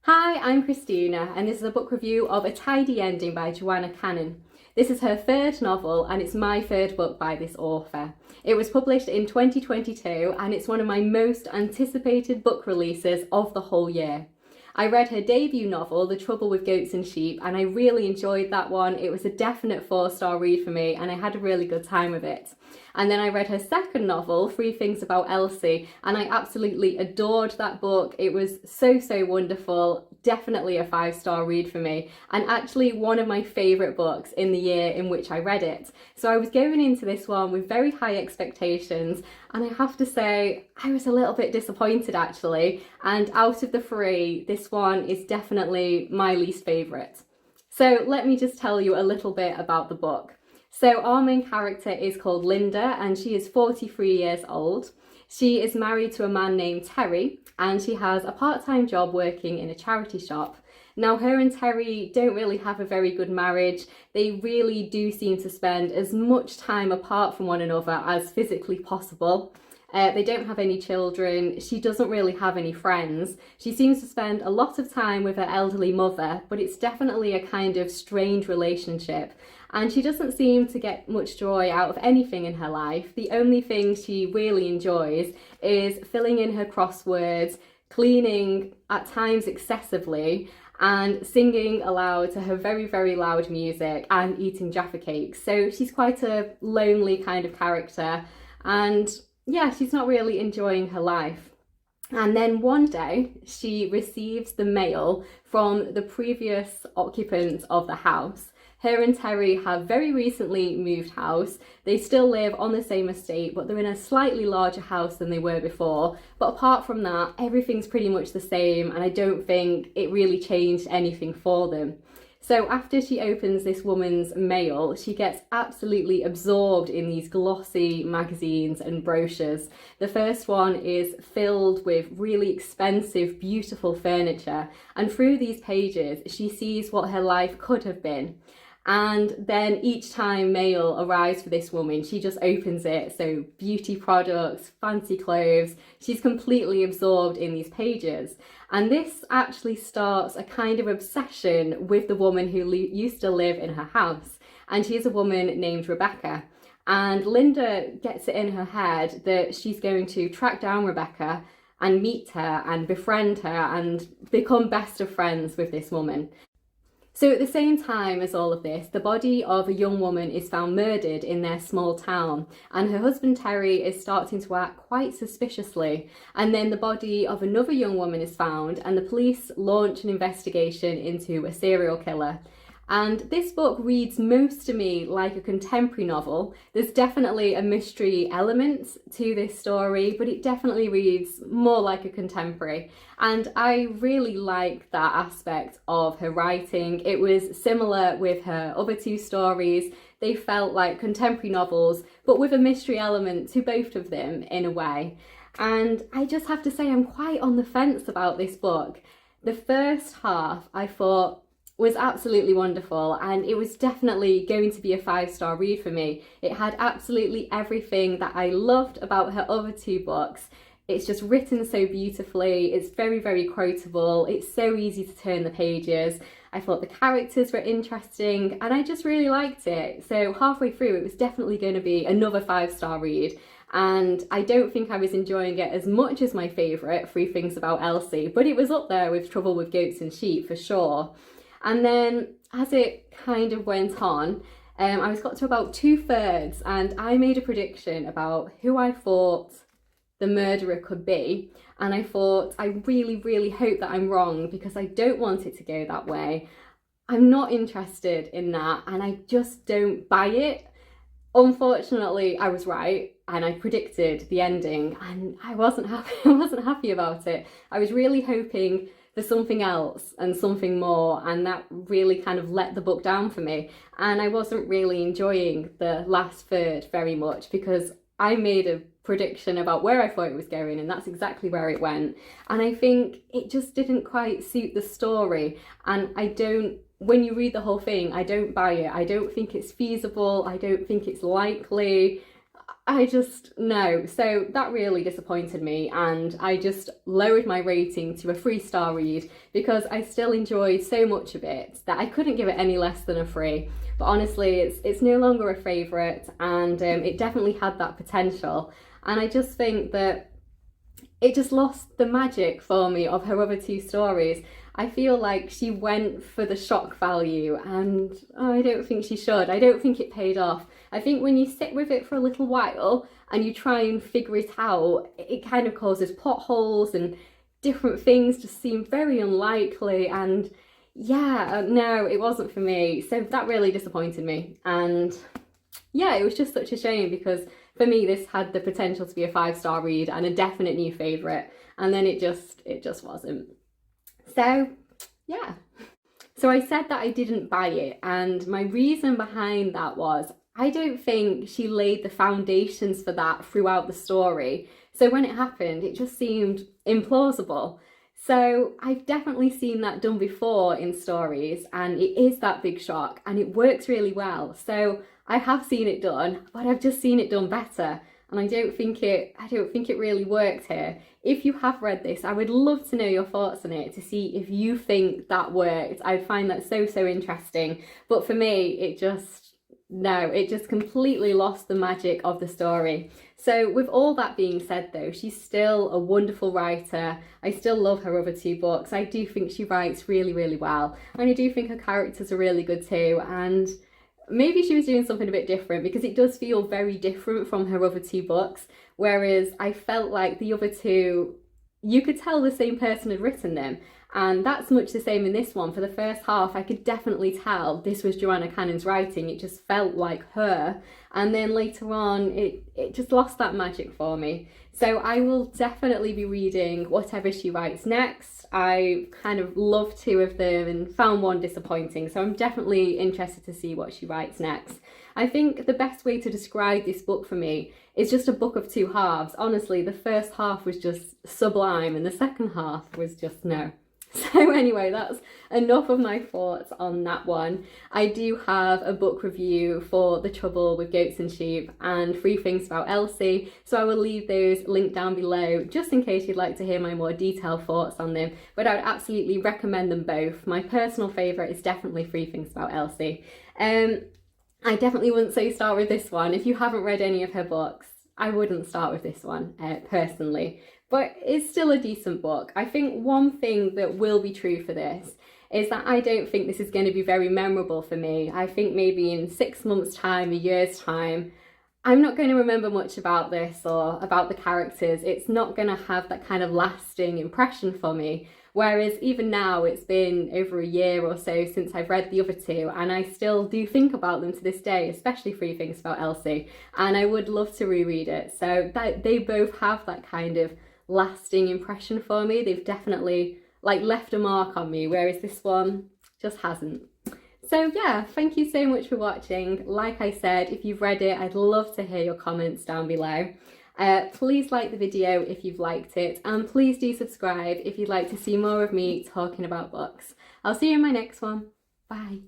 Hi, I'm Christina, and this is a book review of A Tidy Ending by Joanna Cannon. This is her third novel, and it's my third book by this author. It was published in 2022, and it's one of my most anticipated book releases of the whole year. I read her debut novel, The Trouble with Goats and Sheep, and I really enjoyed that one. It was a definite 4-star read for me, and I had a really good time with it. And then I read her second novel, Three Things About Elsie, and I absolutely adored that book. It was so wonderful. Definitely a 5-star read for me, and actually one of my favourite books in the year in which I read it. So I was going into this one with very high expectations, and I have to say I was a little bit disappointed actually, and out of the three, this one is definitely my least favourite. So let me just tell you a little bit about the book. So our main character is called Linda, and she is 43 years old. She is married to a man named Terry, and she has a part-time job working in a charity shop. Now, her and Terry don't really have a very good marriage. They really do seem to spend as much time apart from one another as physically possible. They don't have any children. She doesn't really have any friends. She seems to spend a lot of time with her elderly mother, but it's definitely a kind of strange relationship. And she doesn't seem to get much joy out of anything in her life. The only thing she really enjoys is filling in her crosswords, cleaning at times excessively, and singing aloud to her very loud music and eating Jaffa cakes. So she's quite a lonely kind of character, and yeah, she's not really enjoying her life. And then one day she receives the mail from the previous occupants of the house. Her and Terry have very recently moved house. They still live on the same estate, but they're in a slightly larger house than they were before. But apart from that, everything's pretty much the same, and I don't think it really changed anything for them. So after she opens this woman's mail, she gets absolutely absorbed in these glossy magazines and brochures. The first one is filled with really expensive, beautiful furniture. And through these pages, she sees what her life could have been. And then each time mail arrives for this woman, she just opens it. So beauty products, fancy clothes, she's completely absorbed in these pages. And this actually starts a kind of obsession with the woman who used to live in her house. And she is a woman named Rebecca. And Linda gets it in her head that she's going to track down Rebecca and meet her and befriend her and become best of friends with this woman. So at the same time as all of this, the body of a young woman is found murdered in their small town, and her husband Terry is starting to act quite suspiciously. And then the body of another young woman is found, and the police launch an investigation into a serial killer. And this book reads most to me like a contemporary novel. There's definitely a mystery element to this story, but it definitely reads more like a contemporary. And I really like that aspect of her writing. It was similar with her other two stories. They felt like contemporary novels, but with a mystery element to both of them in a way. And I just have to say I'm quite on the fence about this book. The first half I thought was absolutely wonderful, and it was definitely going to be a 5-star read for me. It had absolutely everything that I loved about her other two books. It's just written so beautifully, it's very quotable, it's so easy to turn the pages. I thought the characters were interesting, and I just really liked it. So halfway through, it was definitely going to be another 5-star read. And I don't think I was enjoying it as much as my favourite, Three Things About Elsie, but it was up there with Trouble with Goats and Sheep for sure. And then as it kind of went on, I got to about 2/3, and I made a prediction about who I thought the murderer could be. And I thought, I really hope that I'm wrong, because I don't want it to go that way. I'm not interested in that, and I just don't buy it. Unfortunately, I was right, and I predicted the ending, and I wasn't happy. I wasn't happy about it. I was really hoping for something else and something more, and that really kind of let the book down for me. And I wasn't really enjoying the last third very much, because I made a prediction about where I thought it was going, and that's exactly where it went. And I think it just didn't quite suit the story, and when you read the whole thing, I don't buy it. I don't think it's feasible. I don't think it's likely. I just, no. So that really disappointed me, and I just lowered my rating to a 3-star read because I still enjoyed so much of it that I couldn't give it any less than a 3. But honestly, it's no longer a favourite, and it definitely had that potential. And I just think that it just lost the magic for me of her other 2 stories. I feel like she went for the shock value, and I don't think she should. I don't think it paid off. I think when you sit with it for a little while and you try and figure it out, it kind of causes plot holes and different things just seem very unlikely, and yeah, no, it wasn't for me. So that really disappointed me, and yeah, it was just such a shame because for me this had the potential to be a 5-star read and a definite new favourite, and then it just wasn't. So yeah. So I said that I didn't buy it, and my reason behind that was I don't think she laid the foundations for that throughout the story. So when it happened, it just seemed implausible. So I've definitely seen that done before in stories, and it is that big shock and it works really well. So I have seen it done, but I've just seen it done better. And I don't think it really worked here. If you have read this, I would love to know your thoughts on it to see if you think that worked. I find that so interesting. But for me, it just completely lost the magic of the story. So with all that being said though, she's still a wonderful writer. I still love her other 2 books. I do think she writes really well. And I do think her characters are really good too. And maybe she was doing something a bit different because it does feel very different from her other 2 books. Whereas I felt like the other 2, you could tell the same person had written them. And that's much the same in this one. For the first half, I could definitely tell this was Joanna Cannon's writing. It just felt like her. And then later on, it just lost that magic for me. So I will definitely be reading whatever she writes next. I kind of love 2 of them and found one disappointing. So I'm definitely interested to see what she writes next. I think the best way to describe this book for me is just a book of 2 halves. Honestly, the first half was just sublime and the second half was just no. So anyway, that's enough of my thoughts on that one. I do have a book review for The Trouble with Goats and Sheep and 3 Things About Elsie, so I will leave those linked down below just in case you'd like to hear my more detailed thoughts on them, but I would absolutely recommend them both. My personal favourite is definitely 3 Things About Elsie. I definitely wouldn't say start with this one. If you haven't read any of her books, I wouldn't start with this one personally. But it's still a decent book. I think one thing that will be true for this is that I don't think this is going to be very memorable for me. I think maybe in 6 months' time, a year's time, I'm not going to remember much about this or about the characters. It's not going to have that kind of lasting impression for me. Whereas even now, it's been over a year or so since I've read the other 2, and I still do think about them to this day, especially 3 Things About Elsie, and I would love to reread it. So they both have that kind of lasting impression for me. They've definitely left a mark on me, whereas this one just hasn't. So yeah, thank you so much for watching. Like I said, if you've read it, I'd love to hear your comments down below. Please like the video if you've liked it, and please do subscribe if you'd like to see more of me talking about books. I'll see you in my next one. Bye.